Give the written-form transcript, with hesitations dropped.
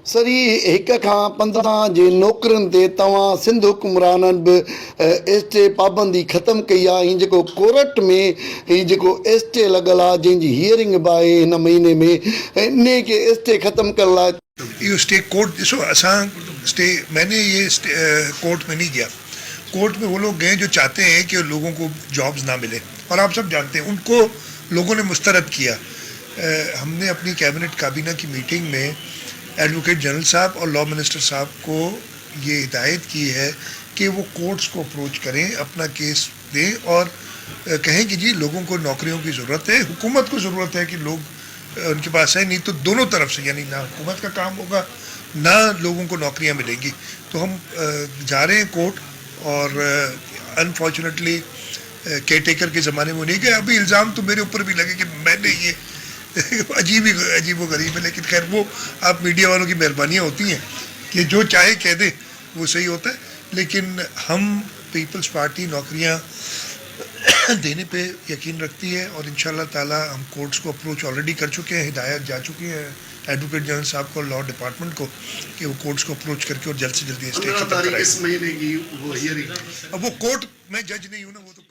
Sir ये 1 खां 15 जे नौकरनि ते तव्हां सिंध हुकुमराननि बि स्टे पाबंदी ख़तमु कई आहे। हीअ जेको कोर्ट में हीअ जेको स्टे लॻल आहे जंहिंजी हियरिंग बि आहे हिन महीने में, इन खे स्टे ख़तमु करण लाइ ये स्टे कोर्ट ॾिसो असां स्टे मैंने ये कोर्ट में नहीं गया। कोर्ट में वो लोग गए जो चाहते हैं कि लोगों को जॉब्स ना मिले, और आप सब जानते हैं उनको लोगों ने मुस्तरद किया। हमने अपनी कैबिनेट काबीना की मीटिंग में एडवोकेट जनरल साहब और लॉ मिनिस्टर साहब को ये हिदायत की है कि वो कोर्ट्स को अप्रोच करें, अपना केस दें और कहें कि जी लोगों को नौकरियों की ज़रूरत है, हुकूमत को ज़रूरत है कि लोग उनके पास है, नहीं तो दोनों तरफ से यानी ना हुकूमत का काम होगा ना लोगों को नौकरियां मिलेंगी। तो हम जा रहे हैं कोर्ट, और अनफॉर्चुनेटली केयर टेकर के ज़माने में नहीं गए। अभी इल्ज़ाम तो मेरे ऊपर भी लगे कि मैंने ये अजीब व गरीब है, लेकिन खैर वो आप मीडिया वालों की मेहरबानियाँ होती हैं कि जो चाहे कह दे वो सही होता है। लेकिन हम पीपल्स पार्टी नौकरियाँ देने पे यकीन रखती है, और इंशाल्लाह ताला हम कोर्ट्स को अप्रोच ऑलरेडी कर चुके हैं, हिदायत जा चुकी है एडवोकेट जनरल साहब को, लॉ डिपार्टमेंट को, कि वो कोर्ट्स को अप्रोच करके और जल्द से जल्द स्टे खत्म कराएं। इस महीने की वो हियरिंग, अब वो कोर्ट, मैं जज नहीं हूँ ना, वो तो